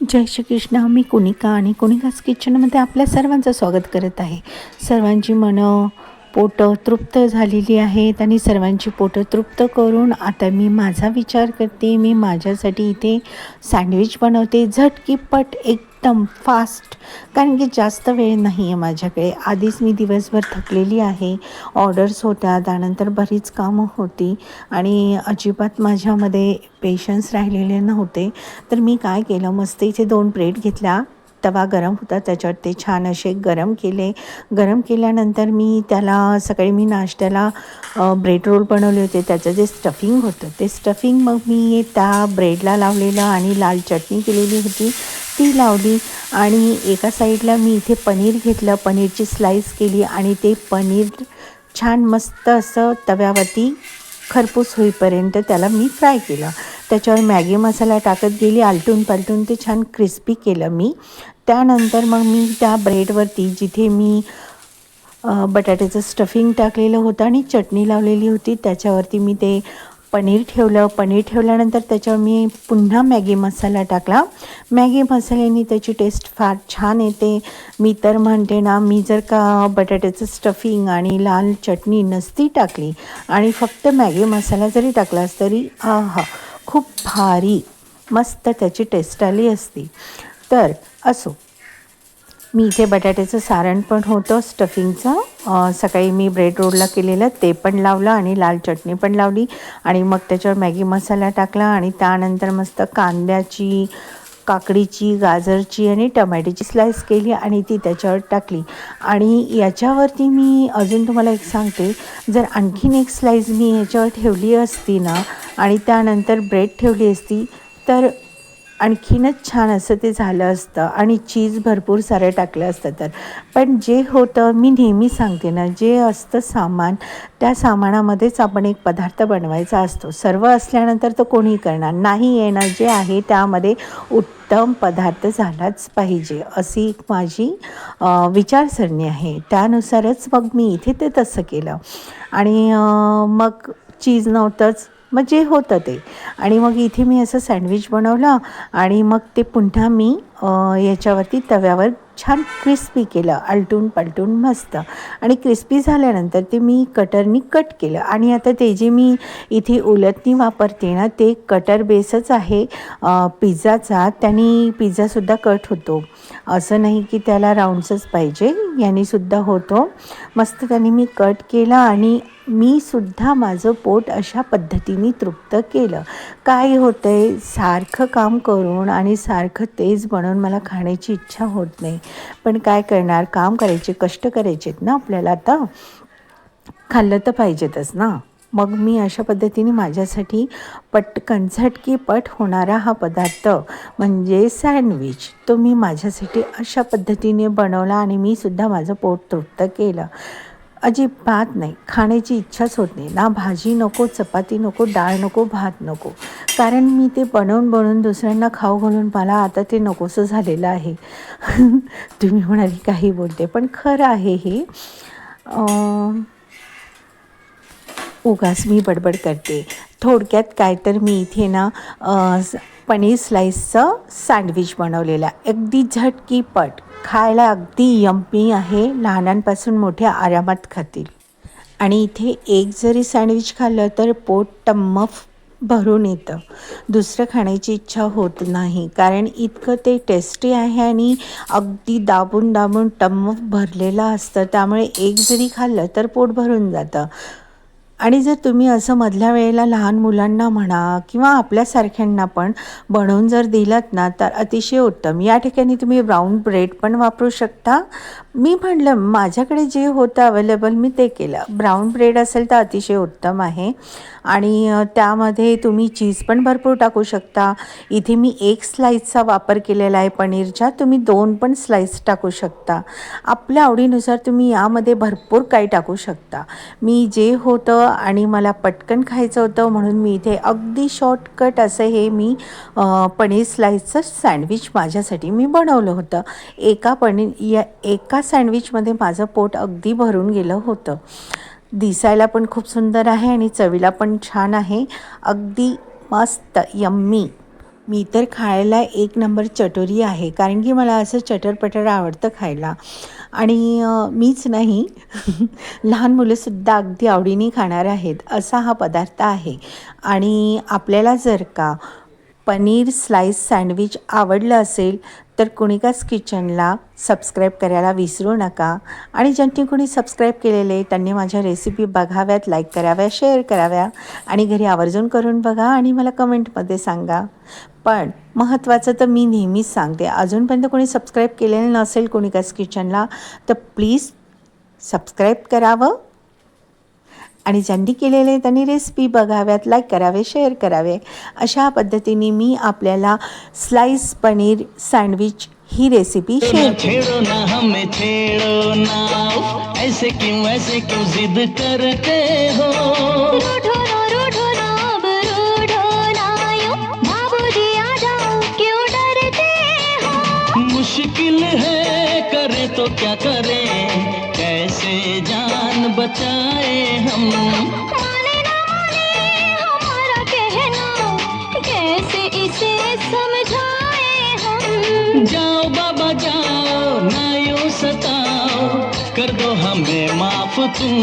जय श्री कृष्ण. मी कुणिका आणि कुणिकास किचनमध्ये आपल्या सर्वांचं स्वागत करत आहे. सर्वांची मनं पोटं तृप्त झालेली आहेत आणि सर्वांची पोटं तृप्त करून आता मी माझा विचार करते. मी माझ्यासाठी इथे सँडविच बनवते, झटकीपट एकदम फास्ट, कारण की जास्त वेळ नाही आहे माझ्याकडे. आधीच मी दिवसभर थकलेली आहे, ऑर्डर्स होत्या, त्यानंतर बरीच कामं होती आणि अजिबात माझ्यामध्ये पेशन्स राहिलेले नव्हते. तर मी काय केलं, मस्त इथे 2 ब्रेड घेतल्या, तवा गरम होता त्याच्यावर ते छान असे गरम केले. गरम केल्यानंतर मी त्याला सकाळी मी नाश्त्याला ब्रेड रोल बनवले होते, त्याचं जे स्टफिंग होतं ते स्टफिंग मग मी त्या ब्रेडला लावलेलं आणि लाल चटणी केलेली होती ती लावली. आणि एका साईडला मी इथे पनीर घेतलं, पनीरची स्लाईस केली आणि ते पनीर छान मस्त असं तव्यावरती खरपूस होईपर्यंत त्याला मी फ्राय केलं. त्याच्यावर मॅगी मसाला टाकत गेली, आलटून पालटून ते छान क्रिस्पी केलं मी. त्यानंतर मग मी त्या ब्रेडवरती जिथे मी बटाट्याचं स्टफिंग टाकलेलं होतं आणि चटणी लावलेली होती त्याच्यावरती मी ते पनीर ठेवलं. पनीर ठेवल्यानंतर त्याच्यावर मी पुन्हा मॅगी मसाला टाकला. मॅगी मसाल्याने त्याची टेस्ट फार छान येते. मी तर म्हणते ना, मी जर का बटाट्याचं स्टफिंग आणि लाल चटणी नसती टाकली आणि फक्त मॅगी मसाला जरी टाकलास तरी खूप भारी मस्त त्याची टेस्ट आली असती. तर असो, मी इथे बटाट्याचं सारण पण होतं स्टफिंगचं, सकाळी मी ब्रेड रोलला केलेलं ते पण लावलं आणि लाल चटणी पण लावली आणि मग त्याच्यावर मॅगी मसाला टाकला आणि त्यानंतर मस्त कांद्याची, काकडीची, गाजरची आणि टमॅटोची स्लाईस केली आणि ती त्याच्यावर टाकली. आणि याच्यावरती मी अजून तुम्हाला एक सांगते, जर आणखीन एक स्लाईस मी याच्यावर ठेवली असती ना आणि त्यानंतर ब्रेड ठेवली असती तर आणखीनच छान असं ते झालं असतं आणि चीज भरपूर सारं टाकलं असतं. तर पण जे होतं, मी नेहमी सांगते ना, जे असतं सामान, त्या सामानामध्येच आपण एक पदार्थ बनवायचा असतो. सर्व असल्यानंतर तर कोणी करणार नाही आहे ना, जे आहे त्यामध्ये उत्तम पदार्थ झालाच पाहिजे अशी माझी विचारसरणी आहे. त्यानुसारच मग मी इथे ते तसं केलं आणि मग चीज नव्हतंच, मग जे होतं ते. आणि मग इथे मी असं सँडविच बनवलं आणि मग ते पुन्हा मी याच्यावरती तव्यावर छान क्रिस्पी केलं, आलटून पालटून मस्त. आणि क्रिस्पी झाल्यानंतर ते मी कटरनी कट केलं. आणि आता ते जे मी इथे उलटणी वापरते ना, ते कटर बेसच आहे पिझ्झाचा. त्याने पिझ्झासुद्धा कट होतो, असं नाही की त्याला राऊंड्सच पाहिजे, यानेसुद्धा होतो मस्त. त्याने मी कट केला आणि मी सुद्धा माझं पोट अशा पद्धतीने तृप्त केलं. काय होतं आहे, सारखं काम करून आणि सारखं तेच बनवून मला खाण्याची इच्छा होत नाही. पण काय करणार, काम करायचे, कष्ट करायचेत ना आपल्याला, आता खाल्लं तर पाहिजेतच ना. मग मी अशा पद्धतीने माझ्यासाठी पटकन झटकीपट होणारा हा पदार्थ म्हणजे सँडविच, तो मी माझ्यासाठी अशा पद्धतीने बनवला आणि मी सुद्धा माझं पोट तृप्त केलं. अजिबात नाही, खाण्याची इच्छाच होत नाही ना. भाजी नको, चपाती नको, डाळ नको, भात नको, कारण मी ते बनवून बनवून दुसऱ्यांना खाऊ घालून मला आता ते नकोसं झालेलं आहे. तुम्ही म्हणाली काही बोलते, पण खरं आहे हे. उगाच मी बडबड करते. थोडक्यात काय, तर मी इथे ना पनीर स्लाईसचं सँडविच बनवलेलं, अगदी झटकीपट, खायला अगदी यम्मी आहे, लहानांपासून मोठ्या आरामात खातील. आणि इथे एक जरी सँडविच खाल्लं तर पोट टम्म भरून येतं, दुसरं खाण्याची इच्छा होत नाही, कारण इतकं ते टेस्टी आहे आणि अगदी दाबून दाबून टम्म भरलेलं असतं. त्यामुळे एक जरी खाल्लं तर पोट भरून जातं. आणि जर तुम्ही असं मधल्या वेळेला लहान मुलांना म्हणा किंवा आपल्यासारख्यांना पण बनवून जर दिलात ना, तर अतिशय उत्तम. या ठिकाणी तुम्ही ब्राऊन ब्रेड पण वापरू शकता. मी म्हटलं माझ्याकडे जे होतं अवेलेबल मी ते केलं. ब्राऊन ब्रेड असेल तर अतिशय उत्तम आहे आणि त्यामध्ये तुम्ही चीज पण भरपूर टाकू शकता. इथे मी 1 स्लाईसचा वापर केलेला आहे पनीरच्या, तुम्ही 2 पण स्लाईस टाकू शकता. आपल्या आवडीनुसार तुम्ही यामध्ये भरपूर काही टाकू शकता. मी जे होतं आणि मला पटकन खायचं होतं म्हणून मी इथे अगदी शॉर्टकट असं हे मी पनीर स्लाईसचं सँडविच माझ्यासाठी मी बनवलं होतं. एका सँडविचमध्ये माझं पोट अगदी भरून गेलं होतं. दिसायला पण खूप सुंदर आहे आणि चवीला पण छान आहे, अगदी मस्त यम्मी. मी तर खायला एक नंबर चटोरी आहे, कारण की मला असं चटरपटर आवडतं खायला. आणि मीच नाही लहान मुलंसुद्धा अगदी आवडीने खाणार आहेत असा हा पदार्थ आहे. आणि आपल्याला जर का पनीर स्लाईस सँडविच आवडलं असेल तर कुणिकास किचनला सबस्क्राईब करायला विसरू नका. आणि ज्यांनी कोणी सबस्क्राईब केलेले त्यांनी माझ्या रेसिपी बघाव्यात, लाईक कराव्या, शेअर कराव्या आणि घरी आवर्जून करून बघा आणि मला कमेंटमध्ये सांगा. पण महत्त्वाचं तर मी नेहमीच सांगते, अजूनपर्यंत कोणी सबस्क्राईब केलेलं नसेल कुणिकास किचनला तर प्लीज सबस्क्राईब करावं. आणि ज्यांनी केलेले त्यांनी रेसिपी बघाव्यात, लाईक करावे, शेअर करावे. अशा पद्धतीने मी आपल्याला स्लाइस पनीर सँडविच ही रेसिपी शेअर केली. छेड़ो ना हमें छेड़ो ना, ऐसे क्यों जिद करते हो. रूठो ना अब रूठो ना यूं, बाबूजी आ जाओ क्यों डरते हो. मुश्किल है करे तो क्या करें, कैसे जान बचाए हम. माने ना माने हमारा कहना, कैसे इसे समझाए हम. जाओ बाबा जाओ ना यूं सताओ, कर दो हमें माफ तुम.